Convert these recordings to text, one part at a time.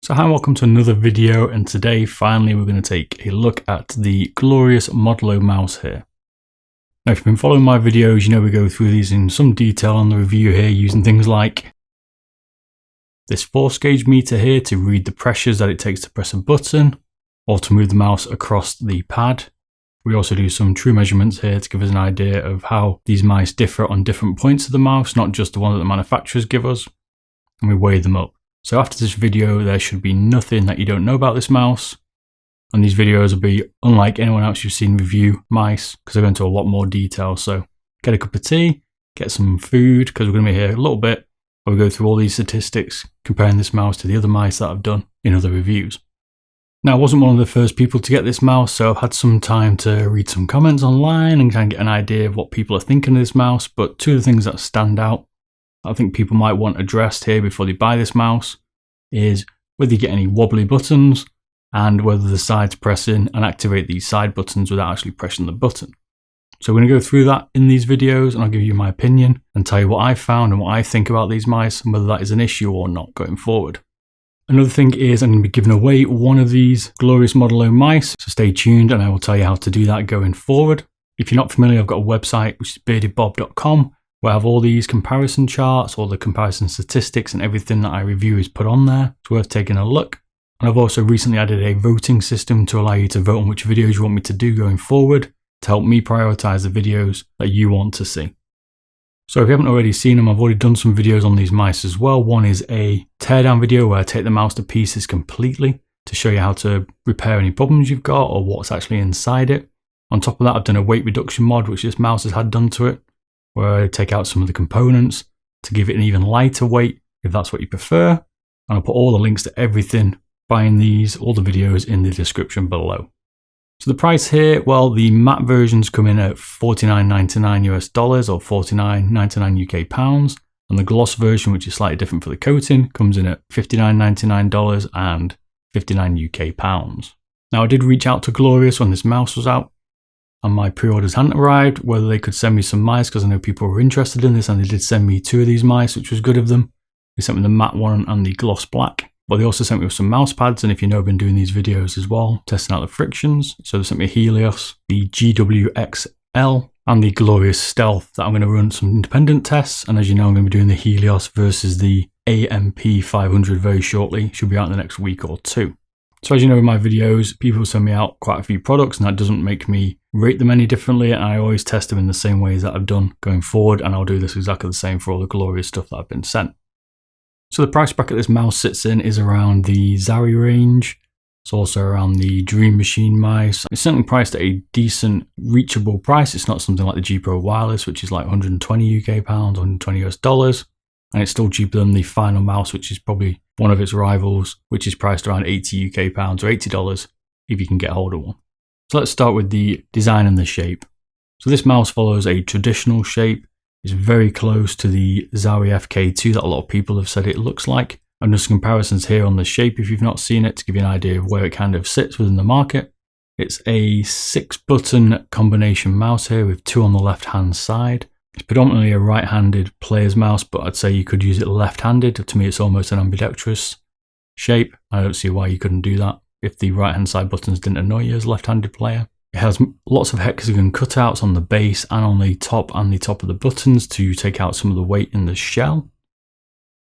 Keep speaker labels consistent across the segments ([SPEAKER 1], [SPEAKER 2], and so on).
[SPEAKER 1] So hi and welcome to another video, and today finally we're going to take a look at the glorious Modelo mouse here. Now if you've been following my videos, you know we go through these in some detail on the review here, using things like this force gauge meter here to read the pressures that it takes to press a button or to move the mouse across the pad. We also do some true measurements here to give us an idea of how these mice differ on different points of the mouse, not just the one that the manufacturers give us, and we weigh them up. So after this video, there should be nothing that you don't know about this mouse. And these videos will be unlike anyone else you've seen review mice, because I go into a lot more detail. So get a cup of tea, get some food, because we're going to be here a little bit, where we go through all these statistics, comparing this mouse to the other mice that I've done in other reviews. Now, I wasn't one of the first people to get this mouse, so I've had some time to read some comments online and kind of get an idea of what people are thinking of this mouse. But two of the things that stand out, I think people might want addressed here before they buy this mouse, is whether you get any wobbly buttons and whether the sides press in and activate these side buttons without actually pressing the button. So we're going to go through that in these videos, and I'll give you my opinion and tell you what I found and what I think about these mice and whether that is an issue or not going forward. Another thing is I'm going to be giving away one of these glorious Modelo mice, so stay tuned and I will tell you how to do that going forward. If you're not familiar, I've got a website which is beardedbob.com, where I have all these comparison charts, all the comparison statistics, and everything that I review is put on there. It's worth taking a look. And I've also recently added a voting system to allow you to vote on which videos you want me to do going forward, to help me prioritize the videos that you want to see. So if you haven't already seen them, I've already done some videos on these mice as well. One is a teardown video where I take the mouse to pieces completely to show you how to repair any problems you've got or what's actually inside it. On top of that, I've done a weight reduction mod, which this mouse has had done to it, where I take out some of the components to give it an even lighter weight, if that's what you prefer. And I'll put all the links to everything, buying these, all the videos in the description below. So the price here, well, the matte versions come in at $49.99 US dollars or $49.99 UK pounds. And the gloss version, which is slightly different for the coating, comes in at $59.99 and 59 UK pounds. Now I did reach out to Glorious when this mouse was out, and my pre-orders hadn't arrived, whether they could send me some mice, because I know people were interested in this, and they did send me two of these mice, which was good of them. They sent me the matte one and the gloss black, but they also sent me with some mouse pads, and if you know, I've been doing these videos as well, testing out the frictions. So they sent me a Helios, the GWXL, and the Glorious Stealth that I'm going to run some independent tests, and as you know, I'm going to be doing the Helios versus the AMP 500 very shortly. Should be out in the next week or two. So as you know in my videos, people send me out quite a few products, and that doesn't make me rate them any differently, and I always test them in the same ways that I've done going forward, and I'll do this exactly the same for all the glorious stuff that I've been sent. So the price bracket this mouse sits in is around the Zowie range. It's also around the Dream Machine mice. It's certainly priced at a decent, reachable price. It's not something like the G Pro Wireless, which is like 120 UK pounds, 120 US dollars. And it's still cheaper than the Final Mouse, which is probably one of its rivals, which is priced around 80 UK pounds or $80 if you can get hold of one. So let's start with the design and the shape. So this mouse follows a traditional shape. It's very close to the Zowie FK2 that a lot of people have said it looks like. And just comparisons here on the shape if you've not seen it, to give you an idea of where it kind of sits within the market. It's a 6-button combination mouse here with 2 on the left-hand side. It's predominantly a right-handed player's mouse, but I'd say you could use it left-handed. To me, it's almost an ambidextrous shape. I don't see why you couldn't do that if the right-hand side buttons didn't annoy you as a left-handed player. It has lots of hexagon cutouts on the base and on the top of the buttons to take out some of the weight in the shell.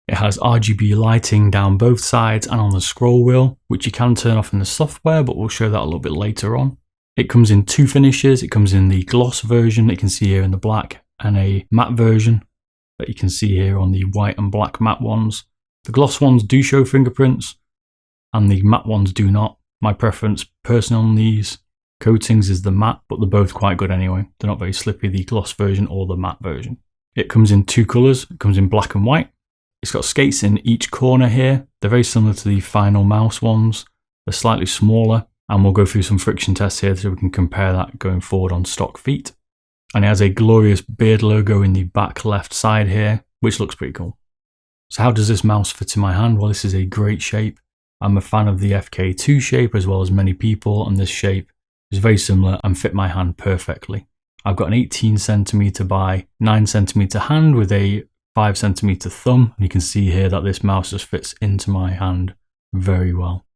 [SPEAKER 1] It has RGB lighting down both sides and on the scroll wheel, which you can turn off in the software, but we'll show that a little bit later on. It comes in 2 finishes. It comes in the gloss version that you can see here in the black, and a matte version that you can see here on the white and black matte ones. The gloss ones do show fingerprints and the matte ones do not. My preference personally on these coatings is the matte, but they're both quite good anyway. They're not very slippy, the gloss version or the matte version. It comes in 2 colours. It comes in black and white. It's got skates in each corner here. They're very similar to the Final Mouse ones. They're slightly smaller, and we'll go through some friction tests here so we can compare that going forward on stock feet. And it has a glorious beard logo in the back left side here, which looks pretty cool. So how does this mouse fit in my hand? Well, this is a great shape. I'm a fan of the FK2 shape as well as many people, and this shape is very similar and fit my hand perfectly. I've got an 18cm by 9cm hand with a 5cm thumb, and you can see here that this mouse just fits into my hand very well.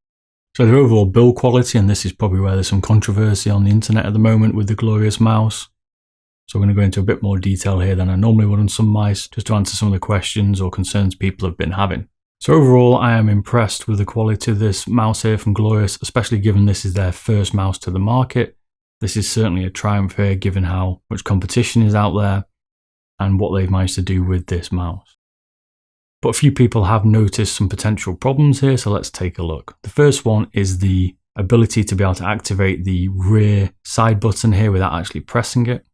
[SPEAKER 1] So the overall build quality, and this is probably where there's some controversy on the internet at the moment with the Glorious mouse. So I'm going to go into a bit more detail here than I normally would on some mice, just to answer some of the questions or concerns people have been having. So overall, I am impressed with the quality of this mouse here from Glorious, especially given this is their first mouse to the market. This is certainly a triumph here, given how much competition is out there and what they've managed to do with this mouse. But a few people have noticed some potential problems here, so let's take a look. The first one is the ability to be able to activate the rear side button here without actually pressing it.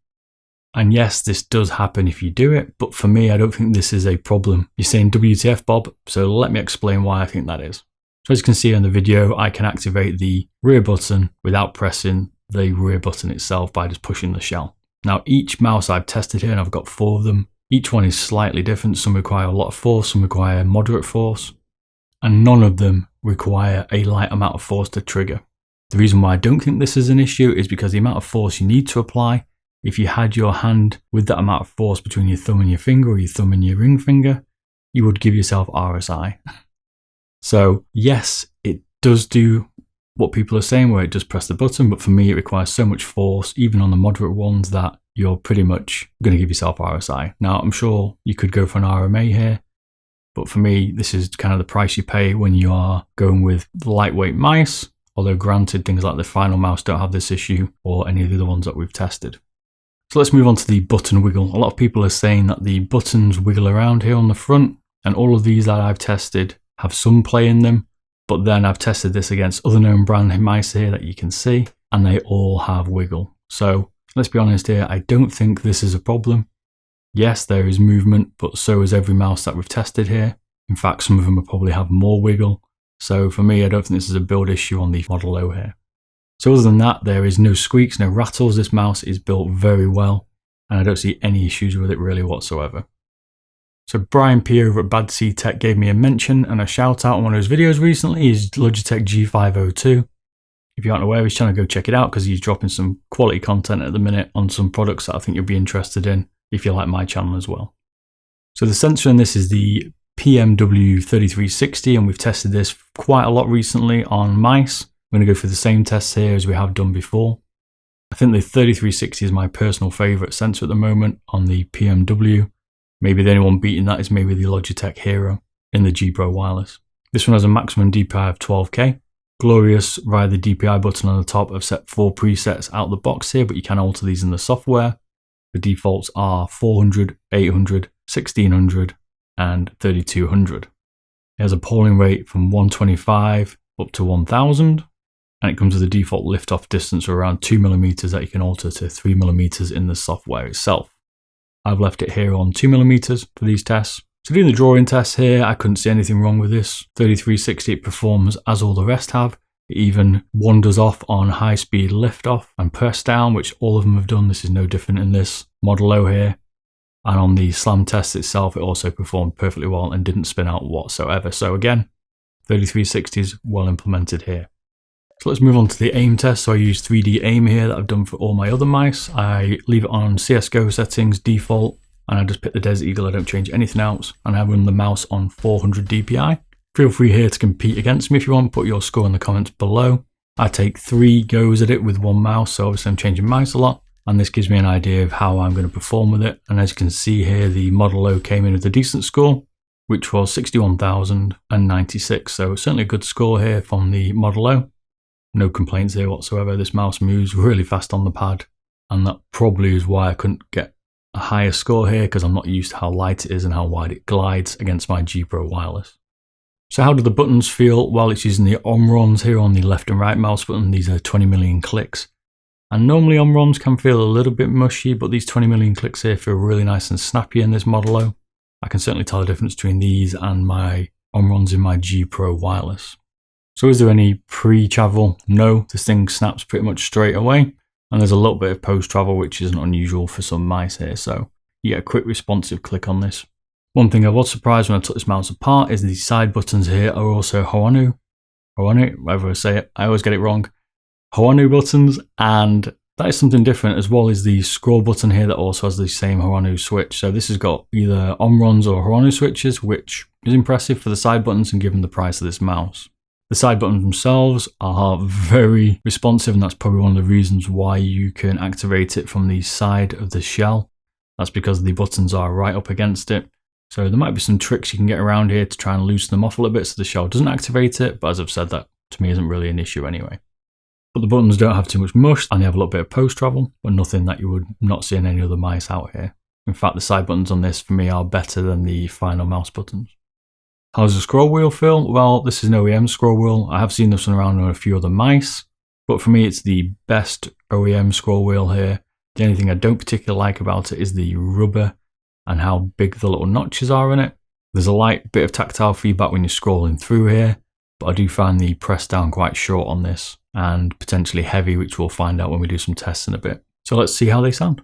[SPEAKER 1] And yes, this does happen if you do it, but for me, I don't think this is a problem. You're saying WTF, Bob? So let me explain why I think that is. So as you can see in the video, I can activate the rear button without pressing the rear button itself by just pushing the shell. Now, each mouse I've tested here, and I've got 4 of them, each one is slightly different. Some require a lot of force, some require moderate force, and none of them require a light amount of force to trigger. The reason why I don't think this is an issue is because the amount of force you need to apply, if you had your hand with that amount of force between your thumb and your finger, or your thumb and your ring finger, you would give yourself RSI. So yes, it does do what people are saying where it does press the button, but for me it requires so much force, even on the moderate ones, that you're pretty much going to give yourself RSI. Now, I'm sure you could go for an RMA here, but for me, this is kind of the price you pay when you are going with lightweight mice, although granted, things like the Final mouse don't have this issue, or any of the other ones that we've tested. So let's move on to the button wiggle. A lot of people are saying that the buttons wiggle around here on the front, and all of these that I've tested have some play in them, but then I've tested this against other known brand mice here that you can see, and they all have wiggle. So let's be honest here, I don't think this is a problem. Yes, there is movement, but so is every mouse that we've tested here. In fact, some of them will probably have more wiggle. So for me, I don't think this is a build issue on the Model O here. So other than that, there is no squeaks, no rattles. This mouse is built very well, and I don't see any issues with it really whatsoever. So Brian P over at Bad Sea Tech gave me a mention and a shout out on one of his videos recently. Is Logitech G502. If you aren't aware, he's trying to go check it out because he's dropping some quality content at the minute on some products that I think you'll be interested in if you like my channel as well. So the sensor in this is the PMW3360, and we've tested this quite a lot recently on mice. I'm going to go through the same tests here as we have done before. I think the 3360 is my personal favourite sensor at the moment on the PMW. Maybe the only one beating that is maybe the Logitech Hero in the G Pro Wireless. This one has a maximum DPI of 12K. Glorious, via the DPI button on the top, have set 4 presets out the box here, but you can alter these in the software. The defaults are 400, 800, 1600 and 3200. It has a polling rate from 125 up to 1000, and it comes with a default lift-off distance of around 2mm that you can alter to 3mm in the software itself. I've left it here on 2mm for these tests. So doing the drawing test here, I couldn't see anything wrong with this. 3360, it performs as all the rest have. It even wanders off on high-speed lift-off and press down, which all of them have done. This is no different in this Model O here. And on the slam test itself, it also performed perfectly well and didn't spin out whatsoever. So again, 3360 is well implemented here. So let's move on to the aim test. So I use 3D aim here that I've done for all my other mice. I leave it on CSGO settings default, and I just pick the Desert Eagle. I don't change anything else, and I run the mouse on 400 DPI. Feel free here to compete against me if you want. Put your score in the comments below. I take 3 goes at it with one mouse, so obviously I'm changing mice a lot, and this gives me an idea of how I'm going to perform with it. And as you can see here, the Model O came in with a decent score, which was 61,096. So certainly a good score here from the Model O. No complaints here whatsoever. This mouse moves really fast on the pad, and that probably is why I couldn't get a higher score here, because I'm not used to how light it is and how wide it glides against my G Pro Wireless. So how do the buttons feel? Well, it's using the Omrons here on the left and right mouse button. These are 20 million clicks. And normally Omrons can feel a little bit mushy, but these 20 million clicks here feel really nice and snappy in this Model O. I can certainly tell the difference between these and my Omrons in my G Pro Wireless. So is there any pre-travel? No, this thing snaps pretty much straight away. And there's a little bit of post-travel, which isn't unusual for some mice here. So you get a quick responsive click on this. One thing I was surprised when I took this mouse apart is the side buttons here are also Hoanu, whatever I say it, I always get it wrong. Hoanu buttons, and that is something different, as well as the scroll button here that also has the same Hoanu switch. So this has got either Omrons or Hoanu switches, which is impressive for the side buttons and given the price of this mouse. The side buttons themselves are very responsive, and that's probably one of the reasons why you can activate it from the side of the shell. That's because the buttons are right up against it. So there might be some tricks you can get around here to try and loosen them off a little bit so the shell doesn't activate it, but as I've said, that to me isn't really an issue anyway. But the buttons don't have too much mush, and they have a little bit of post travel, but nothing that you would not see in any other mice out here. In fact, the side buttons on this for me are better than the final mouse buttons. How does the scroll wheel feel? Well, this is an OEM scroll wheel. I have seen this one around on a few other mice, but for me it's the best OEM scroll wheel here. The only thing I don't particularly like about it is the rubber and how big the little notches are in it. There's a light bit of tactile feedback when you're scrolling through here, but I do find the press down quite short on this and potentially heavy, which we'll find out when we do some tests in a bit. So let's see how they sound.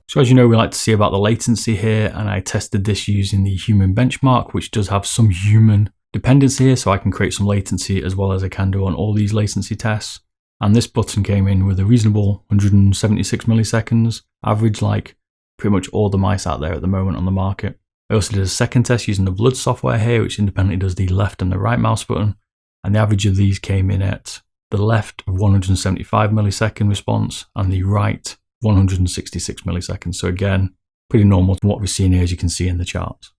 [SPEAKER 1] So as you know, we like to see about the latency here, and I tested this using the human benchmark, which does have some human dependency here, so I can create some latency as well as I can do on all these latency tests. And this button came in with a reasonable 176 milliseconds, average like pretty much all the mice out there at the moment on the market. I also did a second test using the Blood software here, which independently does the left and the right mouse button, and the average of these came in at the left 175 millisecond response and the right 166 milliseconds. So again, pretty normal to what we're seeing here, as you can see in the charts.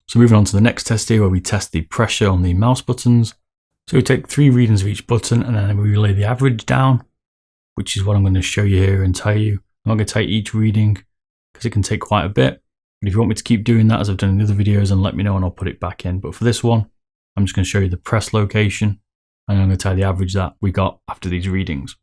[SPEAKER 1] So moving on to the next test here, where we test the pressure on the mouse buttons. So we take 3 readings of each button and then we relay the average down, which is what I'm going to show you here and tell you. I'm not going to take each reading because it can take quite a bit. But if you want me to keep doing that as I've done in other videos, then let me know and I'll put it back in. But for this one, I'm just going to show you the press location and I'm going to tell you the average that we got after these readings.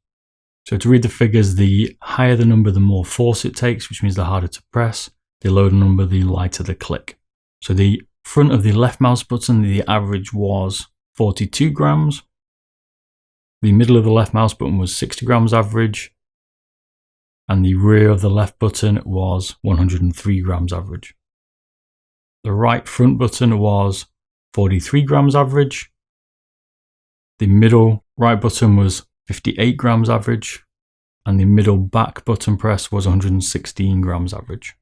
[SPEAKER 1] So to read the figures, the higher the number, the more force it takes, which means the harder to press. The lower the number, the lighter the click. So the front of the left mouse button, the average was 42 grams. The middle of the left mouse button was 60 grams average. And the rear of the left button was 103 grams average. The right front button was 43 grams average. The middle right button was 58 grams average, and the middle back button press was 116 grams average.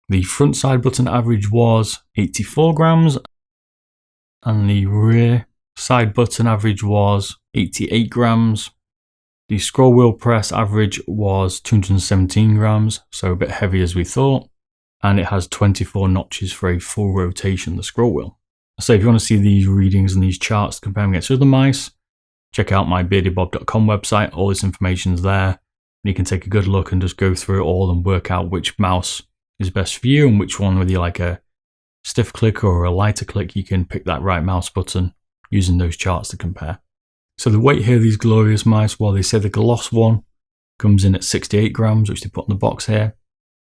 [SPEAKER 1] The front side button average was 84 grams, and the rear side button average was 88 grams. The scroll wheel press average was 217 grams, so a bit heavy as we thought, and it has 24 notches for a full rotation, the scroll wheel. So if you want to see these readings and these charts comparing against other mice, check out my beardedbob.com website. All this information's there, and you can take a good look and just go through it all and work out which mouse is best for you and which one, whether you like a stiff click or a lighter click, you can pick that right mouse button using those charts to compare. So the weight here of these glorious mice, well, they say the gloss one comes in at 68 grams, which they put in the box here.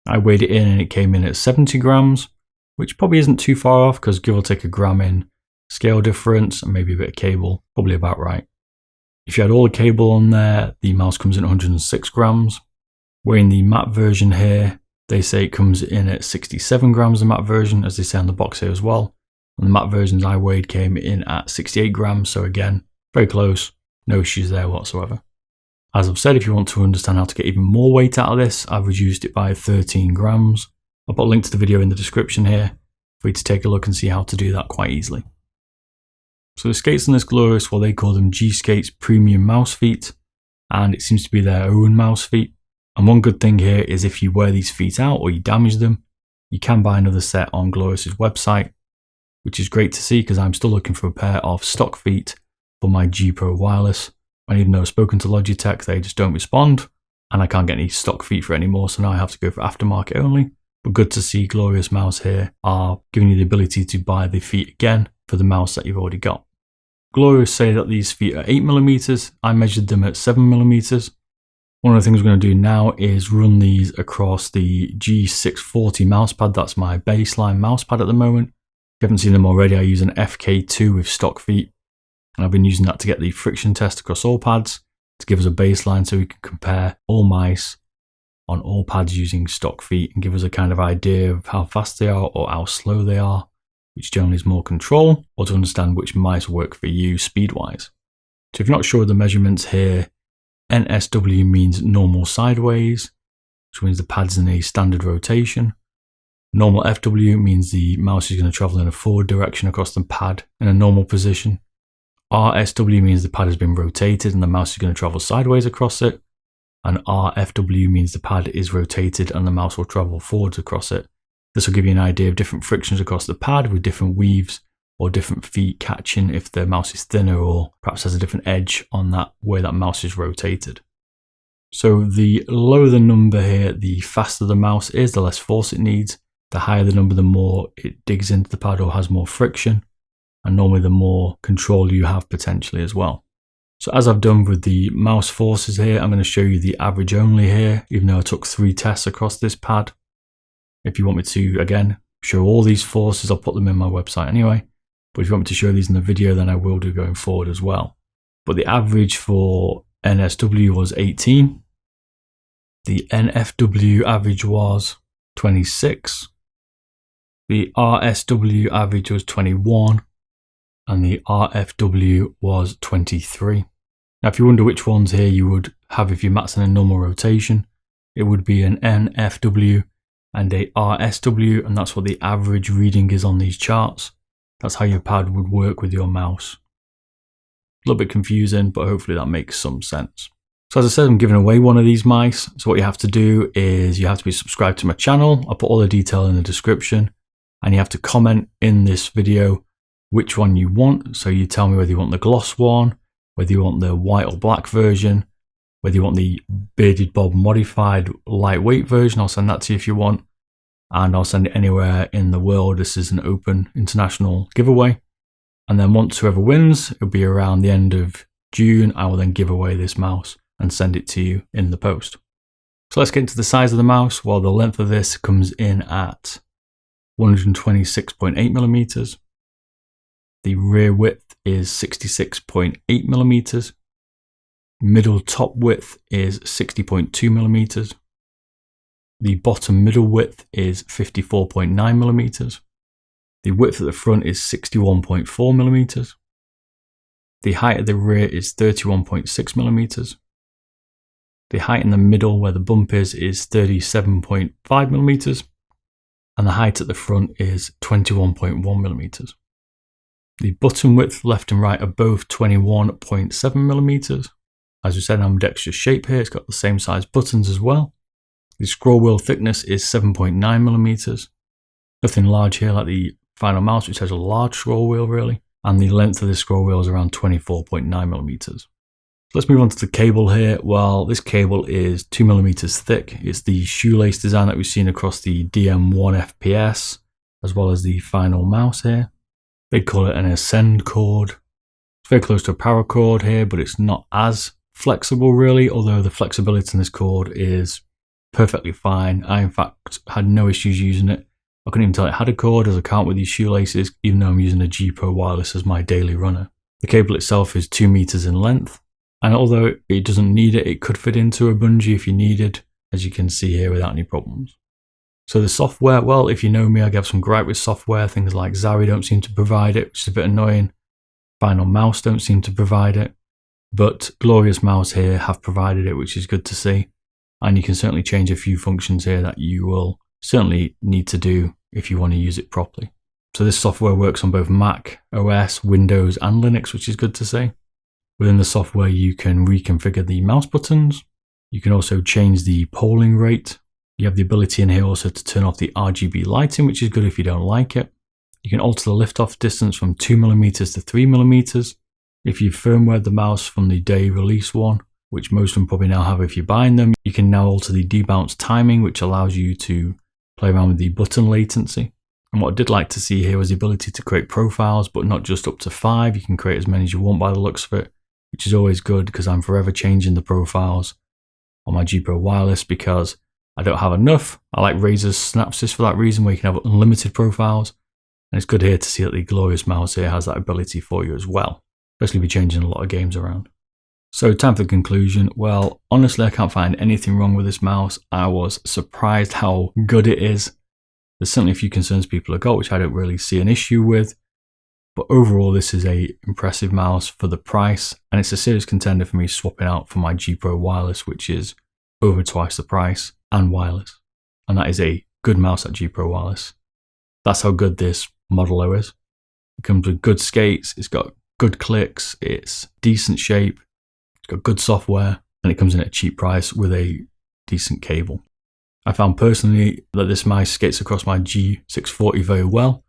[SPEAKER 1] I weighed it in and it came in at 70 grams, which probably isn't too far off because give or take a gram in scale difference and maybe a bit of cable, probably about right. If you had all the cable on there, the mouse comes in at 106 grams. Weighing the matte version here, they say it comes in at 67 grams, the matte version, as they say on the box here as well. And the matte versions I weighed came in at 68 grams, so again, very close, no issues there whatsoever. As I've said, if you want to understand how to get even more weight out of this, I've reduced it by 13 grams. I'll put a link to the video in the description here for you to take a look and see how to do that quite easily. So the skates on this glorious, well, they call them G-Skates Premium Mouse Feet, and it seems to be their own mouse feet. And one good thing here is if you wear these feet out or you damage them, you can buy another set on Glorious's website, which is great to see because I'm still looking for a pair of stock feet for my G Pro wireless. And even though I've spoken to Logitech, they just don't respond, and I can't get any stock feet for it anymore, so now I have to go for aftermarket only. But good to see Glorious Mouse here are giving you the ability to buy the feet again for the mouse that you've already got. Glorious say that these feet are 8mm. I measured them at 7mm. One of the things we're going to do now is run these across the G640 mousepad. That's my baseline mousepad at the moment. If you haven't seen them already, I use an FK2 with stock feet. And I've been using that to get the friction test across all pads to give us a baseline so we can compare all mice on all pads using stock feet and give us a kind of idea of how fast they are or how slow they are, which generally is more control, or to understand which mice work for you speed-wise. So if you're not sure of the measurements here, NSW means normal sideways, which means the pad's in a standard rotation. Normal FW means the mouse is going to travel in a forward direction across the pad in a normal position. RSW means the pad has been rotated and the mouse is going to travel sideways across it. And RFW means the pad is rotated and the mouse will travel forwards across it. This will give you an idea of different frictions across the pad with different weaves or different feet catching if the mouse is thinner or perhaps has a different edge on that way that mouse is rotated. So the lower the number here, the faster the mouse is, the less force it needs. The higher the number, the more it digs into the pad or has more friction. And normally the more control you have potentially as well. So as I've done with the mouse forces here, I'm going to show you the average only here, even though I took 3 tests across this pad. If you want me to, again, show all these forces, I'll put them in my website anyway. But if you want me to show these in the video, then I will do going forward as well. But the average for NSW was 18. The NFW average was 26. The RSW average was 21. And the RFW was 23. Now, if you wonder which ones here you would have if your mat's in a normal rotation, it would be an NFW and a RSW, and that's what the average reading is on these charts. That's how your pad would work with your mouse. A little bit confusing, but hopefully that makes some sense. So as I said, I'm giving away one of these mice. So what you have to do is you have to be subscribed to my channel. I'll put all the detail in the description, and you have to comment in this video which one you want. So you tell me whether you want the gloss one, whether you want the white or black version, whether you want the Beardedbob modified lightweight version. I'll send that to you if you want, and I'll send it anywhere in the world. This is an open international giveaway. And then once whoever wins, it'll be around the end of June, I will then give away this mouse and send it to you in the post. So let's get into the size of the mouse. Well, the length of this comes in at 126.8 millimeters. The rear width is 66.8 millimeters. Middle top width is 60.2 millimeters. The bottom middle width is 54.9 millimeters. The width at the front is 61.4 millimeters. The height at the rear is 31.6 millimeters. The height in the middle where the bump is 37.5 millimeters. And the height at the front is 21.1 millimeters. The button width left and right are both 21.7 millimeters. As we said, ambidextrous shape here, it's got the same size buttons as well. The scroll wheel thickness is 7.9 millimeters. Nothing large here like the final mouse, which has a large scroll wheel really. And the length of the scroll wheel is around 24.9 millimeters. So let's move on to the cable here. Well, this cable is 2 millimeters thick. It's the shoelace design that we've seen across the DM1 FPS, as well as the final mouse here. They call it an ascend cord. It's very close to a paracord here, but it's not as flexible really, although the flexibility in this cord is perfectly fine. I in fact had no issues using it. I couldn't even tell it had a cord as I can't with these shoelaces, even though I'm using a G Pro wireless as my daily runner. The cable itself is 2 meters in length, and although it doesn't need it, it could fit into a bungee if you needed, as you can see here, without any problems. So the software, well, if you know me, I have some gripe with software. Things like Zowie don't seem to provide it, which is a bit annoying. Final Mouse don't seem to provide it. But Glorious Mouse here have provided it, which is good to see. And you can certainly change a few functions here that you will certainly need to do if you want to use it properly. So this software works on both Mac, OS, Windows and Linux, which is good to see. Within the software, you can reconfigure the mouse buttons. You can also change the polling rate. You have the ability in here also to turn off the RGB lighting, which is good if you don't like it. You can alter the lift-off distance from 2 millimeters to 3 millimeters. If you firmware the mouse from the day release one, which most of them probably now have if you're buying them, you can now alter the debounce timing, which allows you to play around with the button latency. And what I did like to see here was the ability to create profiles, but not just up to 5. You can create as many as you want by the looks of it, which is always good because I'm forever changing the profiles on my G Pro wireless because I don't have enough. I like Razer's Synapsys for that reason, where you can have unlimited profiles. And it's good here to see that the Glorious Mouse here has that ability for you as well, especially if you're changing a lot of games around. So time for the conclusion. Well, honestly, I can't find anything wrong with this mouse. I was surprised how good it is. There's certainly a few concerns people have got, which I don't really see an issue with. But overall, this is a impressive mouse for the price, and it's a serious contender for me swapping out for my G Pro wireless, which is over twice the price and wireless. And that is a good mouse at G Pro wireless. That's how good this Model O is. It comes with good skates, it's got good clicks, it's decent shape, it's got good software, and it comes in at a cheap price with a decent cable. I found personally that this mouse skates across my G640 very well.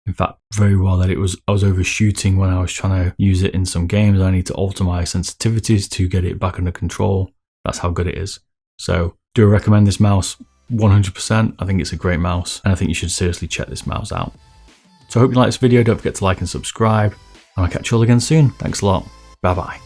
[SPEAKER 1] In fact, very well that I was overshooting when I was trying to use it in some games. I need to alter my sensitivities to get it back under control. That's how good it is. So, do I recommend this mouse? 100%. I think it's a great mouse, and I think you should seriously check this mouse out. So I hope you like this video. Don't forget to like and subscribe, and I'll catch you all again soon. Thanks a lot. Bye bye.